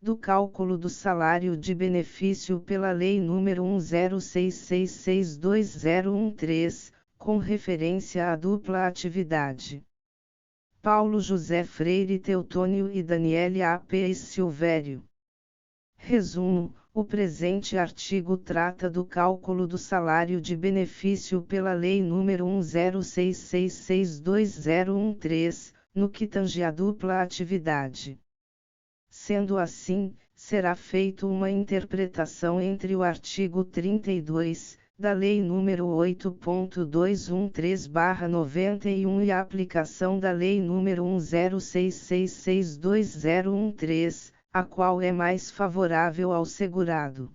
do cálculo do salário de benefício pela Lei nº 1066620113, com referência à dupla atividade. Paulo José Freire Teutônio e Daniele A. P. Silvério. Resumo: o presente artigo trata do cálculo do salário de benefício pela Lei nº 1066620113, no que tange à dupla atividade. Sendo assim, será feita uma interpretação entre o artigo 32, da Lei nº 8.213/91 e a aplicação da Lei nº 1066620113, a qual é mais favorável ao segurado.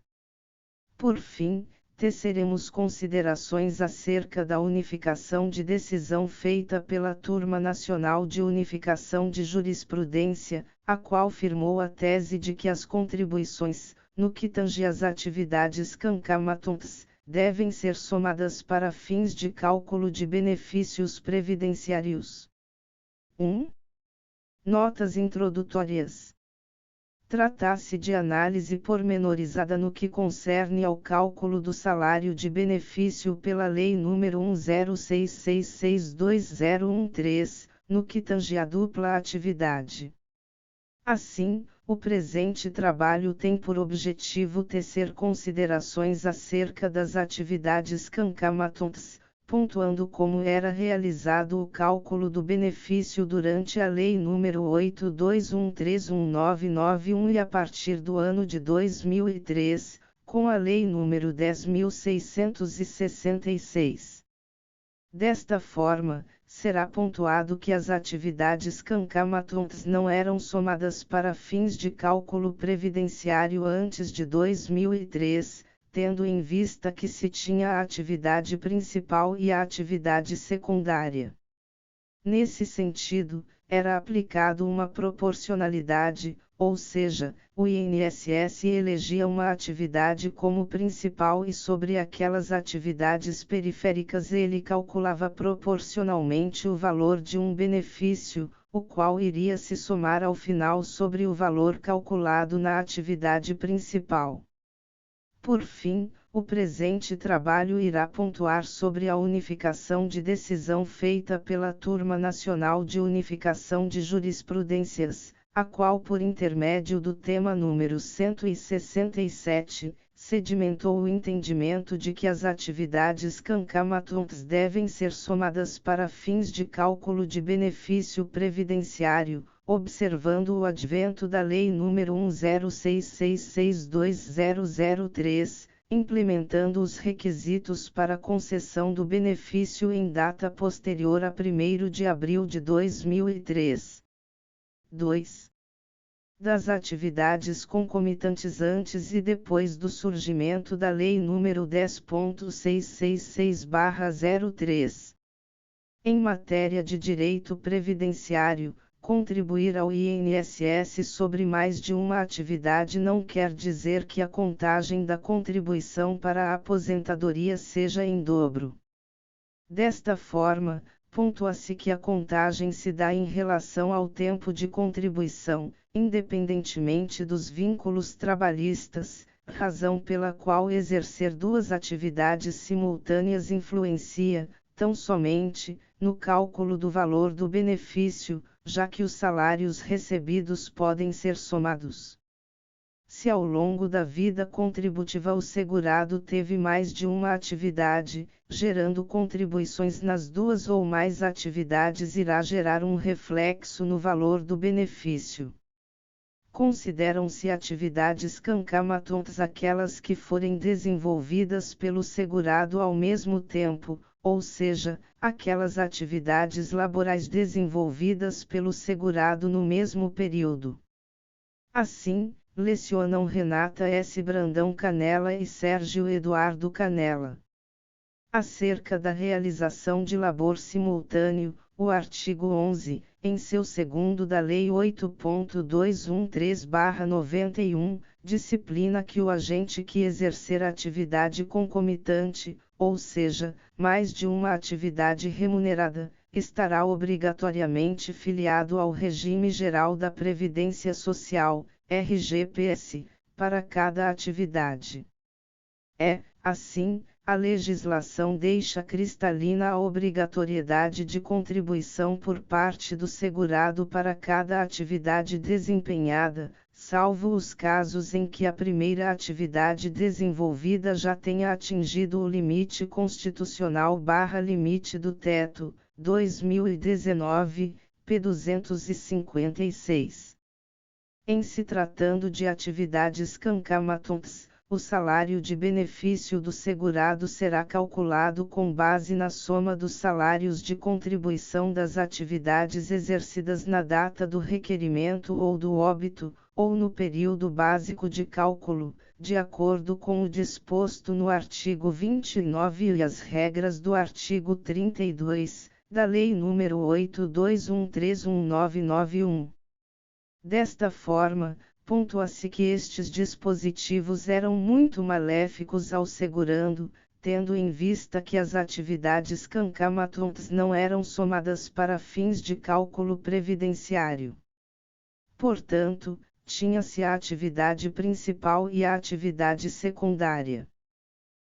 Por fim, teceremos considerações acerca da unificação de decisão feita pela Turma Nacional de Unificação de Jurisprudência, a qual firmou a tese de que as contribuições, no que tange às atividades concomitantes, devem ser somadas para fins de cálculo de benefícios previdenciários. 1. Notas introdutórias. Trata-se de análise pormenorizada no que concerne ao cálculo do salário de benefício pela Lei nº 1066620113, no que tange à dupla atividade. Assim, o presente trabalho tem por objetivo tecer considerações acerca das atividades concomitantes, pontuando como era realizado o cálculo do benefício durante a Lei nº 82131991 e a partir do ano de 2003, com a Lei nº 10.666. Desta forma, será pontuado que as atividades concomitantes não eram somadas para fins de cálculo previdenciário antes de 2003, tendo em vista que se tinha a atividade principal e a atividade secundária. Nesse sentido, era aplicado uma proporcionalidade, ou seja, o INSS elegia uma atividade como principal e sobre aquelas atividades periféricas ele calculava proporcionalmente o valor de um benefício, o qual iria se somar ao final sobre o valor calculado na atividade principal. Por fim, o presente trabalho irá pontuar sobre a unificação de decisão feita pela Turma Nacional de Unificação de Jurisprudências, a qual por intermédio do tema número 167, sedimentou o entendimento de que as atividades concomitantes devem ser somadas para fins de cálculo de benefício previdenciário, observando o advento da Lei nº 1066620003, implementando os requisitos para concessão do benefício em data posterior a 1º de abril de 2003. 2. Das atividades concomitantes antes e depois do surgimento da Lei nº 10.666/03. Em matéria de direito previdenciário, contribuir ao INSS sobre mais de uma atividade não quer dizer que a contagem da contribuição para a aposentadoria seja em dobro. Desta forma, pontua-se que a contagem se dá em relação ao tempo de contribuição, independentemente dos vínculos trabalhistas, razão pela qual exercer duas atividades simultâneas influencia, tão somente, no cálculo do valor do benefício, já que os salários recebidos podem ser somados. Se ao longo da vida contributiva o segurado teve mais de uma atividade, gerando contribuições nas duas ou mais atividades irá gerar um reflexo no valor do benefício. Consideram-se atividades concomitantes aquelas que forem desenvolvidas pelo segurado ao mesmo tempo, ou seja, aquelas atividades laborais desenvolvidas pelo segurado no mesmo período. Assim, lecionam Renata S. Brandão Canela e Sérgio Eduardo Canela. Acerca da realização de labor simultâneo, o artigo 11, em seu segundo da Lei 8.213/91, disciplina que o agente que exercer atividade concomitante, ou seja, mais de uma atividade remunerada, estará obrigatoriamente filiado ao regime geral da Previdência Social, RGPS, para cada atividade. Assim, a legislação deixa cristalina a obrigatoriedade de contribuição por parte do segurado para cada atividade desempenhada, salvo os casos em que a primeira atividade desenvolvida já tenha atingido o limite constitucional/limite do teto, 2019, p. 256. Em se tratando de atividades concomitantes, o salário de benefício do segurado será calculado com base na soma dos salários de contribuição das atividades exercidas na data do requerimento ou do óbito, ou no período básico de cálculo, de acordo com o disposto no artigo 29 e as regras do artigo 32, da Lei nº 82131991. Desta forma, pontua-se que estes dispositivos eram muito maléficos ao segurando, tendo em vista que as atividades concomitantes não eram somadas para fins de cálculo previdenciário. Portanto, tinha-se a atividade principal e a atividade secundária.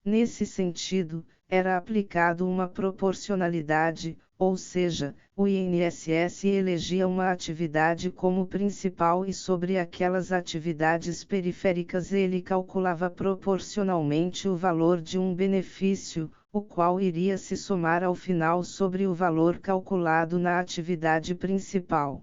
Nesse sentido, era aplicado uma proporcionalidade, ou seja, o INSS elegia uma atividade como principal e sobre aquelas atividades periféricas ele calculava proporcionalmente o valor de um benefício, o qual iria se somar ao final sobre o valor calculado na atividade principal.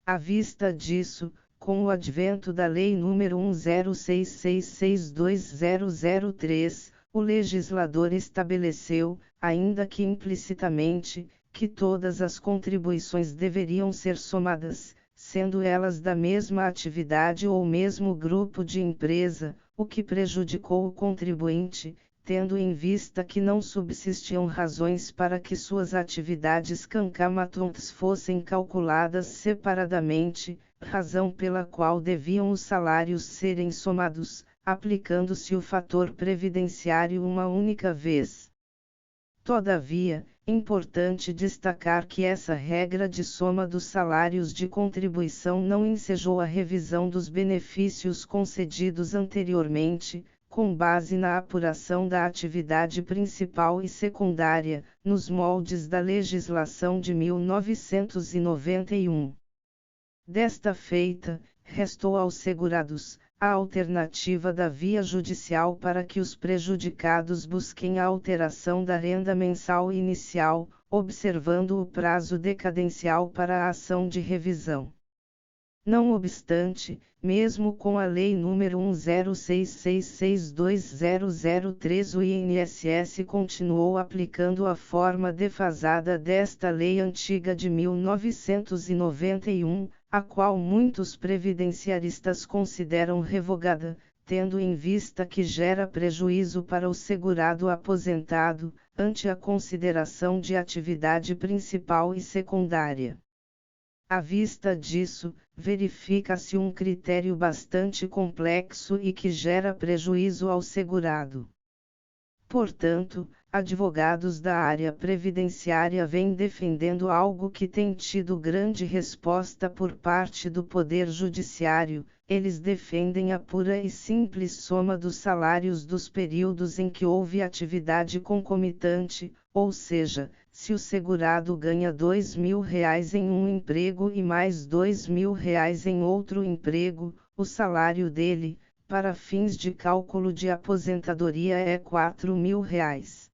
À vista disso, com o advento da Lei nº 1066620003, o legislador estabeleceu, ainda que implicitamente, que todas as contribuições deveriam ser somadas, sendo elas da mesma atividade ou mesmo grupo de empresa, o que prejudicou o contribuinte, tendo em vista que não subsistiam razões para que suas atividades concomitantes fossem calculadas separadamente, razão pela qual deviam os salários serem somados, aplicando-se o fator previdenciário uma única vez. Todavia, importante destacar que essa regra de soma dos salários de contribuição não ensejou a revisão dos benefícios concedidos anteriormente, com base na apuração da atividade principal e secundária, nos moldes da legislação de 1991. Desta feita, restou aos segurados a alternativa da via judicial para que os prejudicados busquem a alteração da renda mensal inicial, observando o prazo decadencial para a ação de revisão. Não obstante, mesmo com a Lei nº 1066620003, o INSS continuou aplicando a forma defasada desta lei antiga de 1991, a qual muitos previdenciaristas consideram revogada, tendo em vista que gera prejuízo para o segurado aposentado, ante a consideração de atividade principal e secundária. À vista disso, verifica-se um critério bastante complexo e que gera prejuízo ao segurado. Portanto, advogados da área previdenciária vêm defendendo algo que tem tido grande resposta por parte do Poder Judiciário. Eles defendem a pura e simples soma dos salários dos períodos em que houve atividade concomitante, ou seja, se o segurado ganha R$2.000 em um emprego e mais R$2.000 em outro emprego, o salário dele, para fins de cálculo de aposentadoria é R$4.000.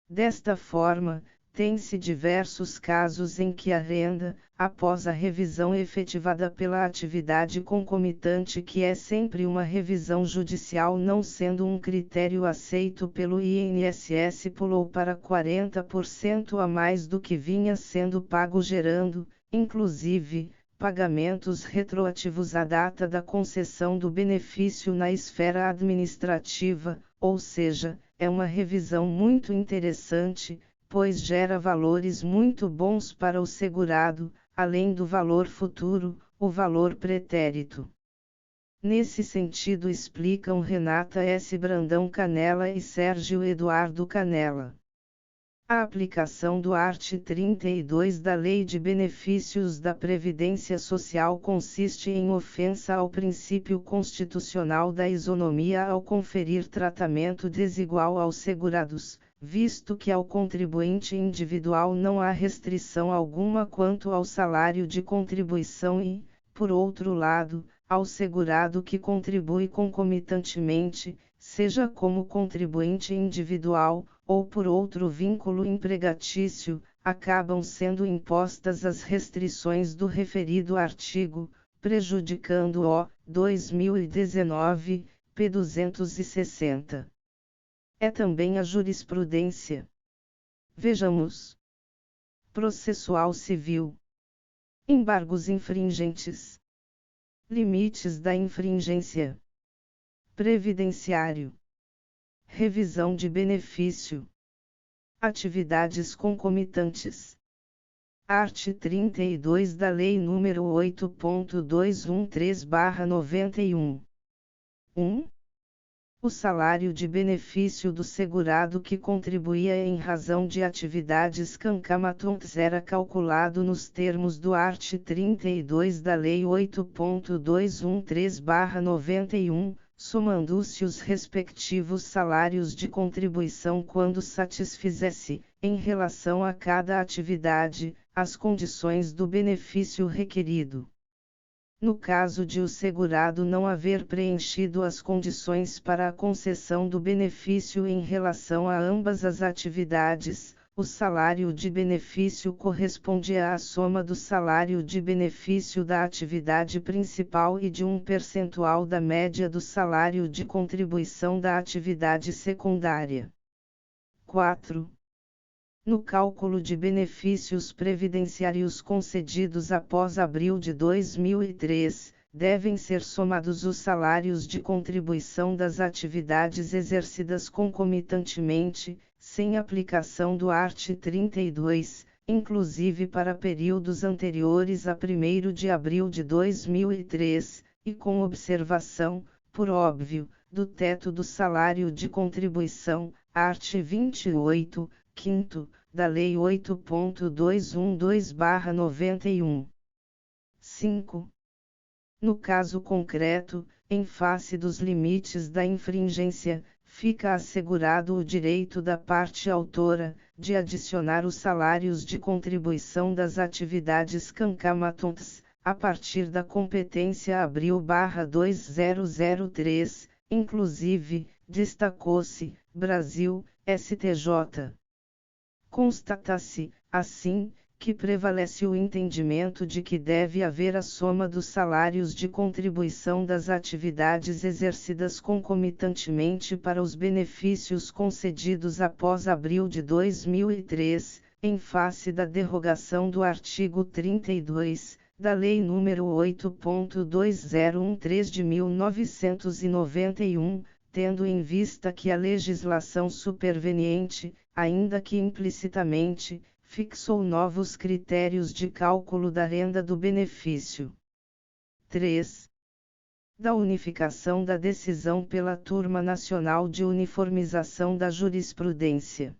Desta forma, tem-se diversos casos em que a renda, após a revisão efetivada pela atividade concomitante, que é sempre uma revisão judicial não sendo um critério aceito pelo INSS, pulou para 40% a mais do que vinha sendo pago, gerando, inclusive, pagamentos retroativos à data da concessão do benefício na esfera administrativa, ou seja, é uma revisão muito interessante, pois gera valores muito bons para o segurado, além do valor futuro, o valor pretérito. Nesse sentido explicam Renata S. Brandão Canella e Sérgio Eduardo Canella. A aplicação do art. 32 da Lei de Benefícios da Previdência Social consiste em ofensa ao princípio constitucional da isonomia ao conferir tratamento desigual aos segurados, visto que ao contribuinte individual não há restrição alguma quanto ao salário de contribuição e, por outro lado, ao segurado que contribui concomitantemente, seja como contribuinte individual, ou por outro vínculo empregatício, acabam sendo impostas as restrições do referido artigo, prejudicando o 2019, p. 260. É também a jurisprudência. Vejamos. Processual civil. Embargos infringentes. Limites da infringência. Previdenciário. Revisão de benefício. Atividades concomitantes. Art. 32 da Lei nº 8.213/91. 1. O salário de benefício do segurado que contribuía em razão de atividades cancamatontes era calculado nos termos do art. 32 da Lei 8.213/91, somando-se os respectivos salários de contribuição quando satisfizesse, em relação a cada atividade, as condições do benefício requerido. No caso de o segurado não haver preenchido as condições para a concessão do benefício em relação a ambas as atividades, o salário de benefício correspondia à soma do salário de benefício da atividade principal e de um percentual da média do salário de contribuição da atividade secundária. 4. No cálculo de benefícios previdenciários concedidos após abril de 2003, devem ser somados os salários de contribuição das atividades exercidas concomitantemente, sem aplicação do art. 32, inclusive para períodos anteriores a 1º de abril de 2003, e com observação, por óbvio, do teto do salário de contribuição, art. 28, 5º, da Lei 8.212/91. 5. No caso concreto, em face dos limites da infringência, fica assegurado o direito da parte autora, de adicionar os salários de contribuição das atividades cancamatontes, a partir da competência abril/2003, inclusive, destacou-se, Brasil, STJ. Constata-se, assim, que prevalece o entendimento de que deve haver a soma dos salários de contribuição das atividades exercidas concomitantemente para os benefícios concedidos após abril de 2003, em face da derrogação do artigo 32, da Lei nº 8.2013 de 1991, tendo em vista que a legislação superveniente, ainda que implicitamente, fixou novos critérios de cálculo da renda do benefício. 3. Da unificação da decisão pela Turma Nacional de Uniformização da Jurisprudência.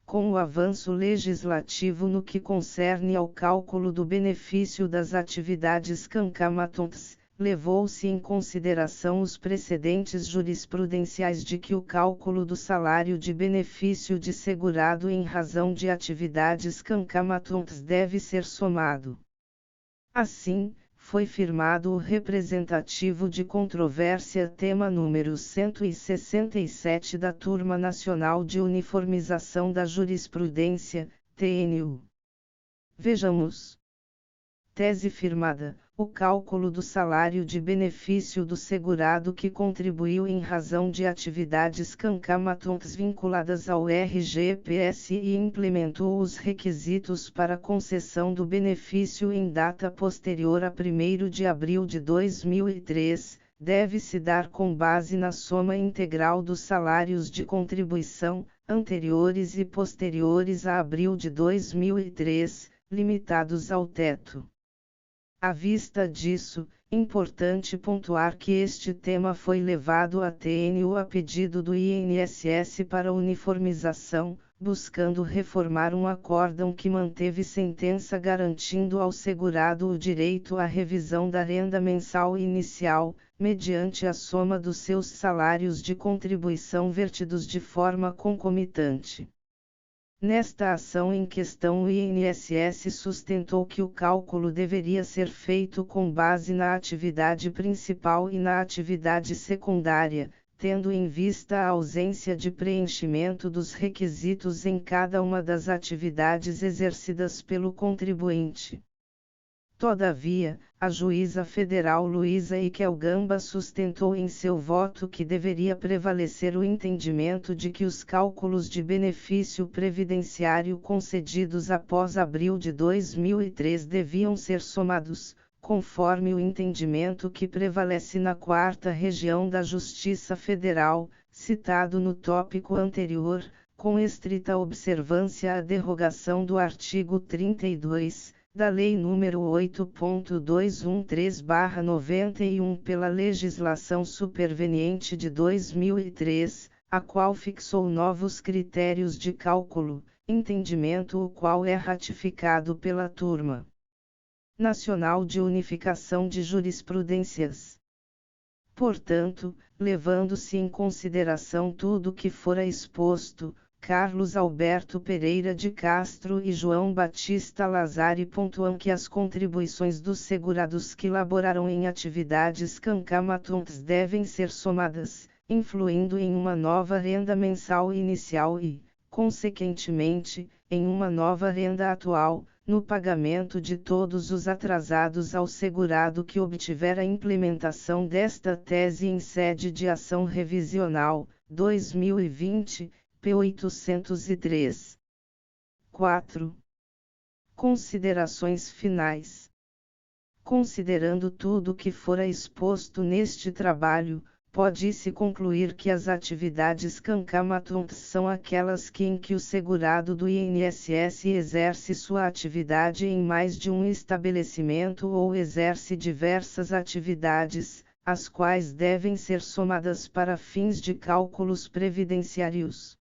Com o avanço legislativo no que concerne ao cálculo do benefício das atividades cancamatontes, levou-se em consideração os precedentes jurisprudenciais de que o cálculo do salário de benefício de segurado em razão de atividades cancamatontes deve ser somado. Assim, foi firmado o representativo de controvérsia tema número 167 da Turma Nacional de Uniformização da Jurisprudência, TNU. Vejamos. Tese firmada. O cálculo do salário de benefício do segurado que contribuiu em razão de atividades cancamatontes vinculadas ao RGPS e implementou os requisitos para concessão do benefício em data posterior a 1º de abril de 2003, deve-se dar com base na soma integral dos salários de contribuição, anteriores e posteriores a abril de 2003, limitados ao teto. À vista disso, importante pontuar que este tema foi levado à TNU a pedido do INSS para uniformização, buscando reformar um acórdão que manteve sentença garantindo ao segurado o direito à revisão da renda mensal inicial, mediante a soma dos seus salários de contribuição vertidos de forma concomitante. Nesta ação em questão, o INSS sustentou que o cálculo deveria ser feito com base na atividade principal e na atividade secundária, tendo em vista a ausência de preenchimento dos requisitos em cada uma das atividades exercidas pelo contribuinte. Todavia, a juíza federal Luísa Iquel-Gamba sustentou em seu voto que deveria prevalecer o entendimento de que os cálculos de benefício previdenciário concedidos após abril de 2003 deviam ser somados, conforme o entendimento que prevalece na 4ª Região da Justiça Federal, citado no tópico anterior, com estrita observância à derrogação do artigo 32, da Lei nº 8.213/91 pela legislação superveniente de 2003, a qual fixou novos critérios de cálculo, entendimento o qual é ratificado pela Turma Nacional de Unificação de Jurisprudências. Portanto, levando-se em consideração tudo que fora exposto, Carlos Alberto Pereira de Castro e João Batista Lazari pontuam que as contribuições dos segurados que laboraram em atividades cancamatuntas devem ser somadas, influindo em uma nova renda mensal inicial e, consequentemente, em uma nova renda atual, no pagamento de todos os atrasados ao segurado que obtiver a implementação desta tese em sede de ação revisional, 2020, p. 803. 4. Considerações finais. Considerando tudo o que fora exposto neste trabalho, pode-se concluir que as atividades cancamatuntas são aquelas em que o segurado do INSS exerce sua atividade em mais de um estabelecimento ou exerce diversas atividades, as quais devem ser somadas para fins de cálculos previdenciários.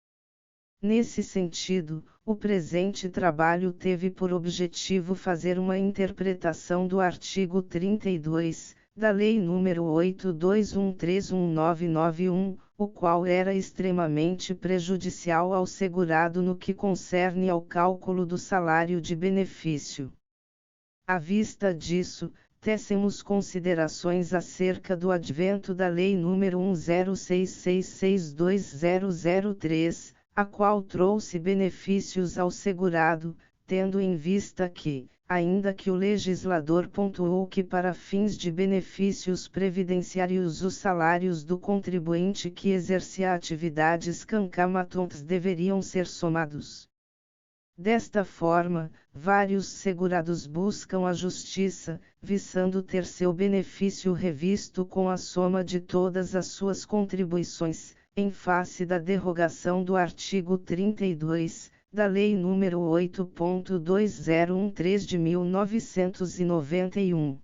Nesse sentido, o presente trabalho teve por objetivo fazer uma interpretação do artigo 32, da Lei nº 8.213/1991, o qual era extremamente prejudicial ao segurado no que concerne ao cálculo do salário de benefício. À vista disso, tecemos considerações acerca do advento da Lei nº 1066620003, a qual trouxe benefícios ao segurado, tendo em vista que, ainda que o legislador pontuou que para fins de benefícios previdenciários os salários do contribuinte que exercia atividades cancamatuntas deveriam ser somados. Desta forma, vários segurados buscam a justiça, visando ter seu benefício revisto com a soma de todas as suas contribuições, em face da derrogação do artigo 32, da Lei nº 8.2013 de 1991.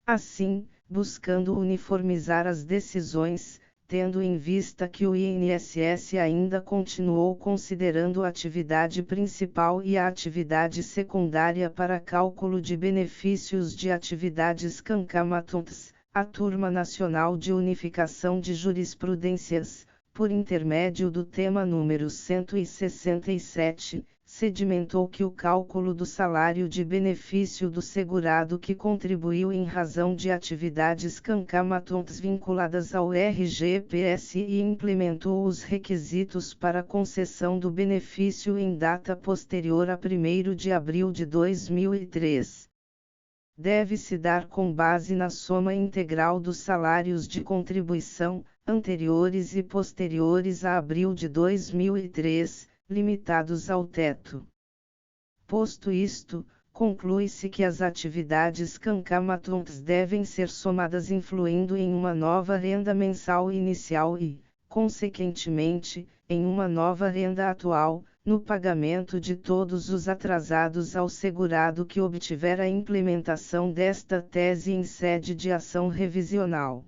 Assim, buscando uniformizar as decisões, tendo em vista que o INSS ainda continuou considerando a atividade principal e a atividade secundária para cálculo de benefícios de atividades cancamatuntas, a Turma Nacional de Unificação de Jurisprudências, por intermédio do tema número 167, sedimentou que o cálculo do salário de benefício do segurado que contribuiu em razão de atividades cancamatuntas vinculadas ao RGPS e implementou os requisitos para concessão do benefício em data posterior a 1º de abril de 2003. Deve-se dar com base na soma integral dos salários de contribuição, anteriores e posteriores a abril de 2003, limitados ao teto. Posto isto, conclui-se que as atividades cancamatuntas devem ser somadas influindo em uma nova renda mensal inicial e, consequentemente, em uma nova renda atual, no pagamento de todos os atrasados ao segurado que obtiver a implementação desta tese em sede de ação revisional.